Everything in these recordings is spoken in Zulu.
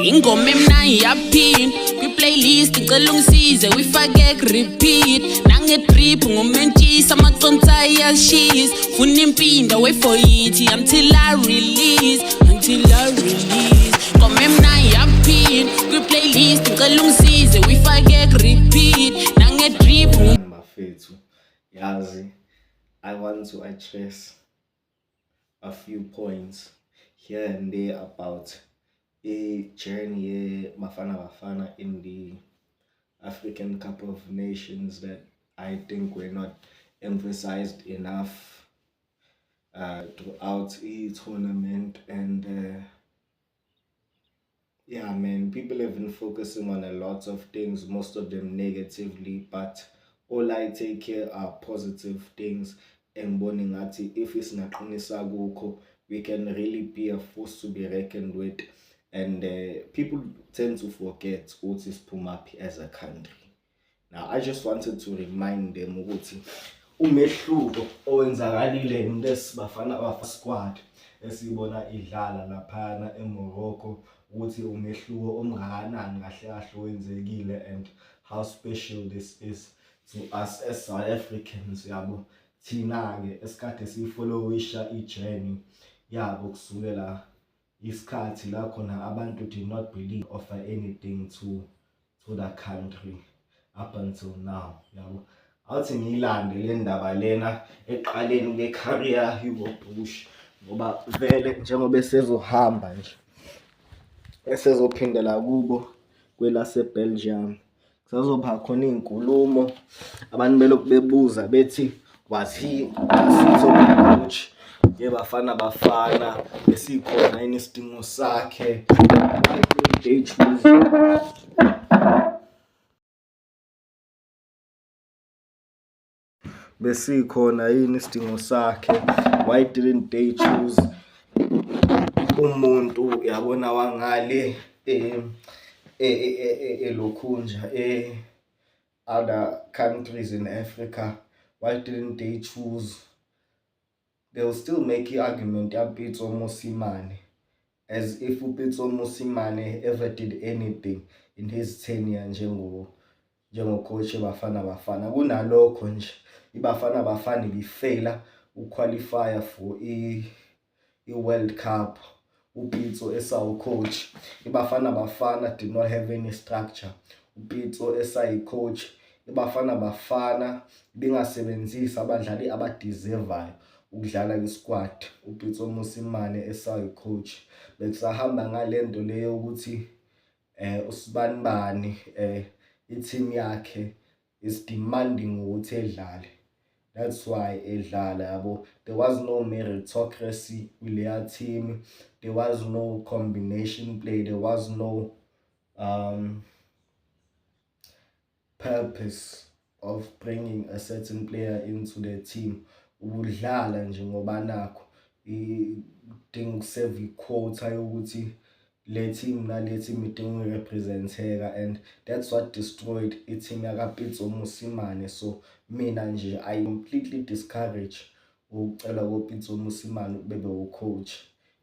ingoma emnandi yaphin kwi-playlist ngicela ungisize uyifake ku-repeat nange-drip ngomentshisa amaconsa iyashisa funa impinda wait for it until I release ngoma emnandi yaphin kwi-playlist ngicela ungisize uyifake ku-repeat nange-drip bafethu yazi I want to address a few points here and there about a journey Bafana Bafana in the African Cup of Nations that I think were not emphasized enough throughout the tournament. And yeah, man, people have been focusing on a lot of things, most of them negatively, but all I take here are positive things. And Boningati, if it's naqinisa kukho, we can really be a force to be reckoned with. And people tend to forget what is Pumapi as a country. Now, I just wanted to remind them ukuthi umehluko owenzakalile ngilesi Bafana Bafana squad esibona idlala laphana eMorocco ukuthi umehluko omngakanani kahle kahle wenzekile and how special this is to us as South Africans yabo thina ke esikade sifollowisha ijourney yabo kusukela isikhathi la khona abantu did not believe offer anything to the country up until now yabo awuthi ngiyilande le ndaba lena eqaleni kwecareer Hugo Bush ngoba vele njengoba esezohamba nje esezophindela kubo kwelase Belgium kusazoba khona izinkulumo abantu belokhu bebuza bethi was he top coach yeBafana Bafana besikhona yini isidingo sakhe they choose besikhona yini isidingo sakhe why didn't they choose umuntu yabona wangale lokhunja other countries in Africa why didn't they choose they'll still make the argument Pitso Mosimane as if Pitso Mosimane ever did anything in his tenure njengo coach eBafana Bafana kunalokho nje iBafana Bafana bifaila uqualify for World Cup uPitso esawu coach iBafana Bafana did not have any structure uPitso esayi coach iBafana Bafana bingasebenzisa abadlali abadeservayo ukudlala kwisquad uPitso Mosimane esayi coach bekusahamba ngalento leyo ukuthi usibanibani i-team yakhe is demanding ukuthi edlale. That's why edlala yabo. There was no meritocracy with their team. There was no combination play. There was no purpose of bringing a certain player into the team. Udlala nje ngoba nakho idinga ukusave iquota yokuthi le team idinga representeka and that's what destroyed i-team yakaPitso Mosimane. So mina nje I completely discourage ukucela koPitso Mosimane bebe ucoach.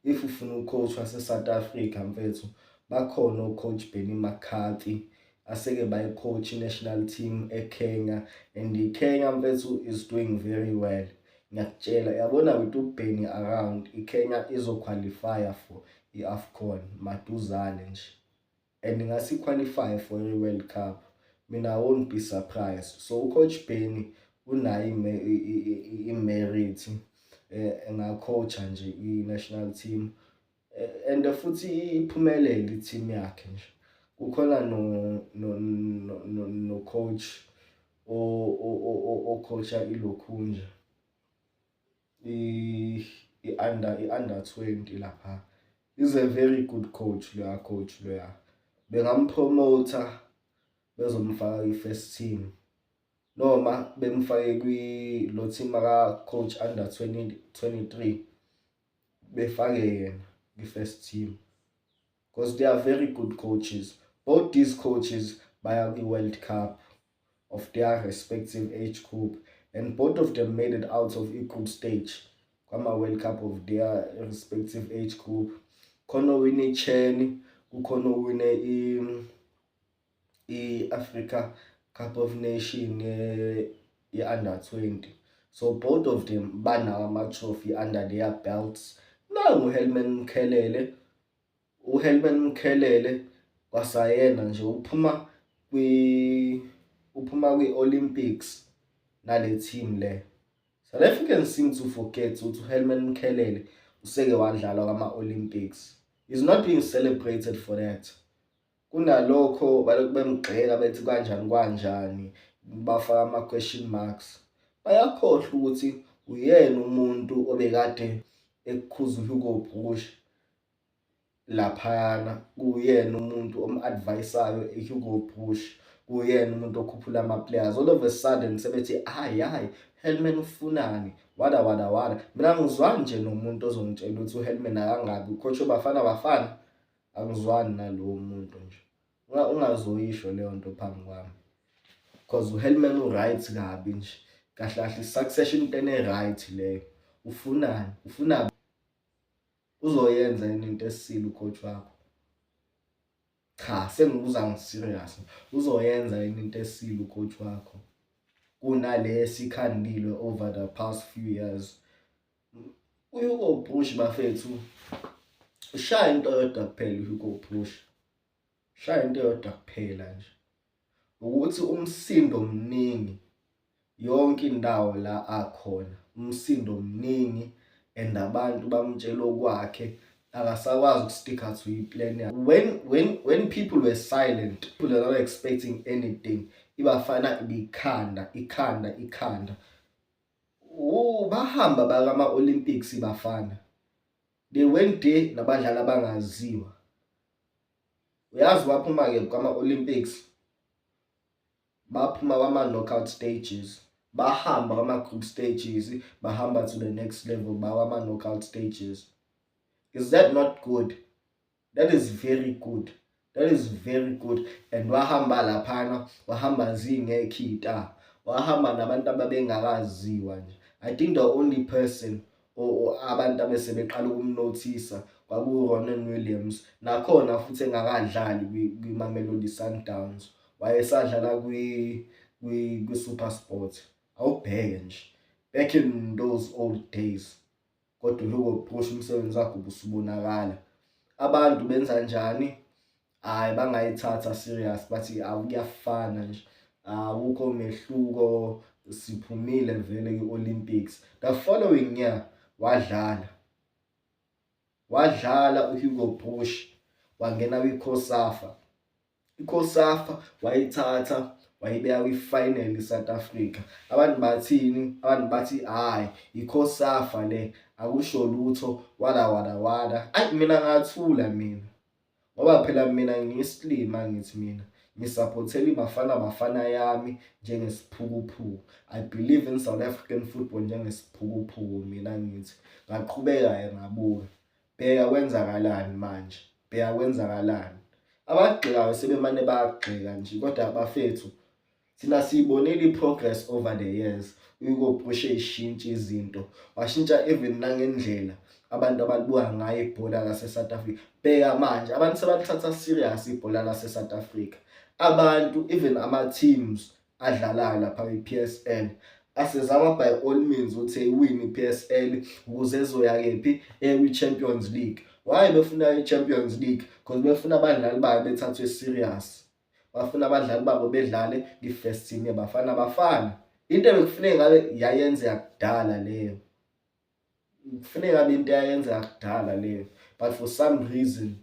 If ufuna ucoach wase-South Africa mfethu bakhona ucoach Benny McCarthy aseke by coach national team eKenya and iKenya mfethu is doing very well. Ngiyakutshela yabona with uBenny around iKenya izoqualify for iAFCON maduzane nje and ngasi qualify for a World Cup mina I won't be surprised. So coach Benny unayo imerit engacoacha nje i-national team and futhi iphumelele i-team yakhe nje kukhona no coach o coacha ilokhunja i-under 20 lapha. He's a very good coach loya bengampromoter bezomfaka i-first team noma bemfake lo team aka coach under 23 befake yena i-first team because they are very good coaches. Both these coaches baya kwi-World Cup of their respective age group and both of them made it out of equal stage kwama World Cup of their respective age group. Khona Winnie Chen kukhona uwine i-Africa Cup of Nation ye-under 20. So both of them banawo ama-trophy under their belts. Nangu uHelman Mkhelele kwasayena nje uphuma kwi-Olympics nale team le. South Africans seem to forget ukuthi uHelman Mkhelele useke wadlala kwama-Olympics. He's not being celebrated for that. Kunalokho balokhu bemgxeka bethi kanjani bafaka ama-question marks. Bayakhohlwa ukuthi uyena umuntu obekade ekukhuza uHugo Broos laphayana, kuyena umuntu omu-advisayo uHugo Broos, kuyena umuntu okhuphula ama-players. All of a sudden sebethi hayi Helman ufunani wada. Mina angizwani nje nomuntu ozongitshela ukuthi uHelman akangabi coach Bafana, angizwani nalowo muntu nje. Ungazoyisho leyo nto phambi kwami, because uHelman u-right kabi nje, kahle succession ene right leyo. Ufuna uzoyenza into esile ucoach wakho? Cha, sengibuza ngiserious. Uzoyenza into esile ucoach wakho kunale sikhandile over the past few years? uHugo Broos bafethu ushaya into yodwa kuphela. uHugo Broos ushaya into yodwa kuphela nje, ukuthi umsindo mningi yonke indawo la akhona, umsindo mningi and abantu bamtshela okwakhe akasakwazi ukusticka to i-plan yakhe. When people were silent, people are not expecting anything, iBafana ikhanda. Bahamba bakama-Olympics iBafana, they went there nabadlali abangaziwa. Uyazi baphuma-ke kwama-Olympics, baphuma kwama-knockout stages, bahamba kwama-group stages, bahamba to the next level kwama-knockout stages. Is that not good? That is very good. And wahamba laphana, wahamba zingekho wahamba nabantu ababengakaziwa nje. I think the only person or abantu abesebeqala ukumnothisa kwaku-Ronwen Williams, nakhona futhi engakadlali kwi-Mamelodi Sundowns, wayesadlala kwi-Super Sport. Awubheke nje back in those old days. Kodwa uHugo Broos umsebenzi wakhe ubusubonakala. Abantu benza njani? Bangayithatha serious, bathi kuyafana nje, awukho umehluko, siphumile vele kwi-Olympics. The following year wadlala uHugo Broos, wangena kwi-COSAFA. I-COSAFA wayithatha wayibeka kwi-final iSouth Africa. Abantu bathi i-COSAFA le akusho lutho, wada. Mina ngathula ngoba phela mina ngiyislima, angithi mina ngisupportela iBafana yami njengesiphukuphuku. I believe in South African football njengesiphukuphuku. Mina ngithi ngaqhubeka ngabuka, bheka kwenzakalani manje, abagxekayo sebemane bayagxeka nje. Kodwa bafethu, thina siyibonile i-progress over the years. uHugo Broos eshintsha izinto, washintsha even nangendlela abantu abalibuka ngayo ibhola lase-South Africa. Bheka manje abantu sebalithatha serious ibhola lase-South Africa. Abantu even ama-teams adlalayo lapha kwi-PSL asezama by all means ukuthi eyiwini i-PSL ukuze ezoya kephi kwi-Champions League. Why befuna i-Champions League? Because befuna abadlali babo bethathwe serious, bafuna abadlali babo bedlale kwi-first team yeBafana. Into ebekufuneka ngabe yayenza kudala leyo, but for some reason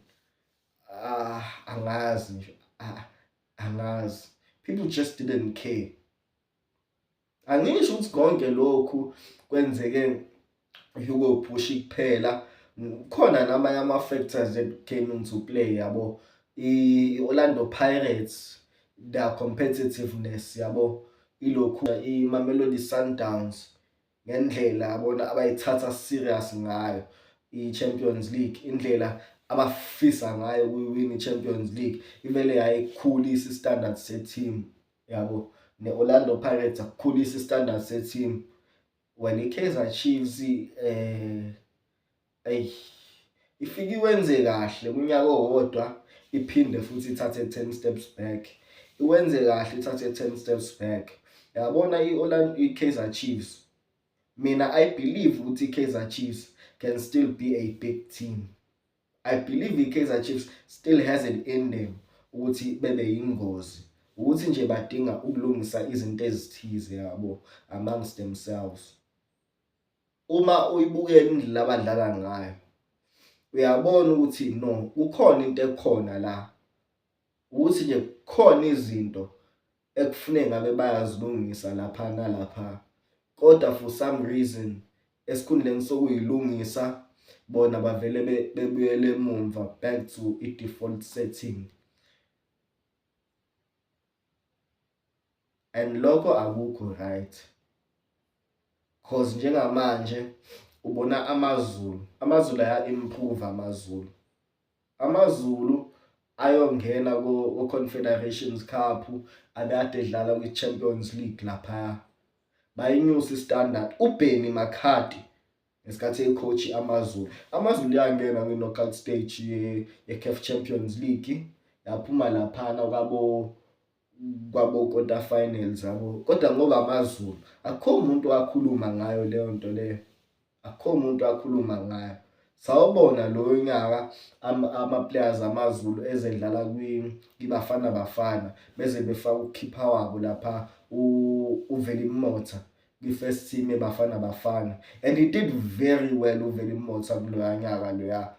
angazi people just didn't care. Angisho ukuthi konke lokhu kwenzeke uHugo Broos kuphela, khona namanye ama-factors that came into play yabo. I-Orlando Pirates, their competitiveness yabo, ilokhu iMamelodi Sundowns ngendlela yabona abayithatha serious ngayo i-Champions League, indlela abafisa ngayo kuyiwina i-Champions League, ivele yayikhulisa i-standard se-team yabo. Ne-Orlando Pirates akukhulisa i-standard se-team. When i-Kaizer Chiefs ifike iwenze kahle kunyaka owodwa, iphinde futhi ithathe 10 steps back. Iwenze kahle ithathe 10 steps back. Yabona i-Kaizer Chiefs, mina I believe ukuthi i-Kaizer Chiefs can still be a big team. I believe i-Kaizer Chiefs still has it in them ukuthi bebe yingozi, ukuthi nje badinga ukulungisa izinto ezithize yabo amongst themselves. Uma uyibukela indlela abadlala ngayo uyabona ukuthi no, kukhona into ekhona la, ukuthi nje kukhona izinto ekufuneka ngabe bayazilungisa lapha nalapha, kodwa for some reason esikhundleni sokuyilungisa bona bavele bebuyele emumva back to i-default setting, and lokho akukho right, cause njengamanje ubona amazulu aya-improve. Amazulu ayongena ko-Confederations Cup, abekade edlala kwi-Champions League laphaya, bayinyusa i-standard. uBenny McCarthy ngesikhathi ecoach amazulu yangena kwi-knockout stage ye-CAF Champions League, yaphuma laphana kwabo quarter finals yabo, kodwa ngoba amazulu akho umuntu wakhuluma ngayo leyo nto leyo, akho umuntu wakhuluma ngayo. Sawubona lo nyaka ama-players amazulu ezedlala kwiBafana Bafana beze befaka ukhipha wabo lapha uVeli Motha kwi-first team eBafana Bafana, and he did very well uVeli Motha kuloya nyaka loya,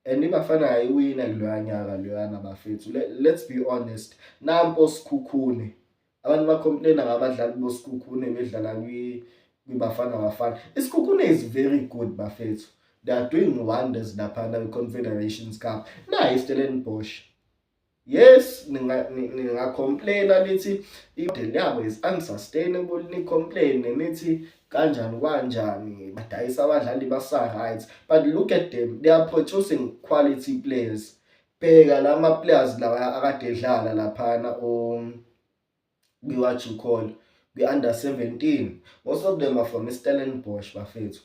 and iBafana ayiwina kuloya nyaka loyana bafethu. Let's be honest, nampo Sikhukhune, abantu bacomplaina ngabadlali boSikhukhune bedlala kwiBafana Bafana. iSikhukhune is very good bafethu, they are doing wonders laphana kwi-Confederations Cup. Nayi Stellenbosch, yes, ningacomplaina lithi i-model yabo is unsustainable, nicomplain nithi kanjani badayisa abadlali basa-right, but look at them, they are producing quality players. Bheka lama players lawa akade edlala laphana what you call kwi-under 17, most of them are from Stellenbosch bafethu.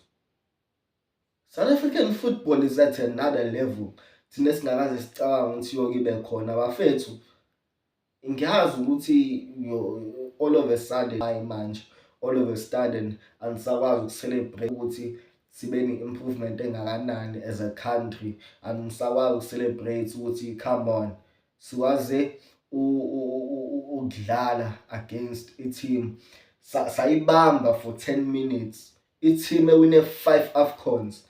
South African football is at another level, thina singakaze sicabanga ukuthi yokibe khona bafethu. Ngiyazi ukuthi all of a sudden manje all of a sudden anisakwazi ukucelebrate ukuthi sibe ne-improvement engakanani as a country, anisakwazi ukucelebrate ukuthi come on siwaze ukudlala against i-team sayibamba for 10 minutes, i-team ewine 5 AFCONs,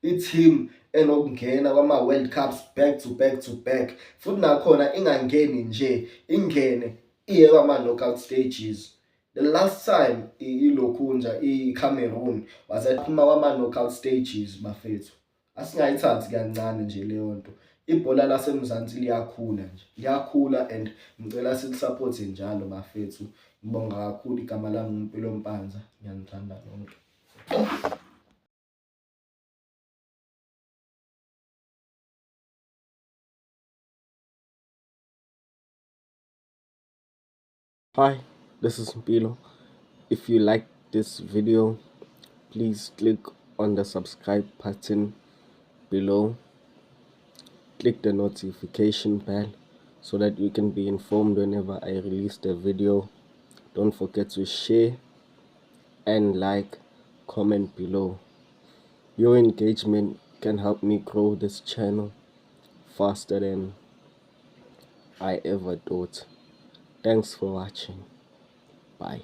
i-team enokungena kwama-World Cups back to back, futhi nakhona ingangeni nje, ingene iye kwama-knockout stages. The last time ilokhunja iCameroon wasephuma kwama-knockout stages bafethu. Asingayithathi kancane nje leyo nto. Ibhola laseMzansi liyakhula and ngicela silisupport njalo bafethu. Ngibonga kakhulu, igama lami nguMpilo Mpanza, ngiyanithanda nonke. Hi, this is Mpilo. If you like this video, please click on the subscribe button below. Click the notification bell so that you can be informed whenever I release the video. Don't forget to share and like, comment below. Your engagement can help me grow this channel faster than I ever thought. Thanks for watching. Bye.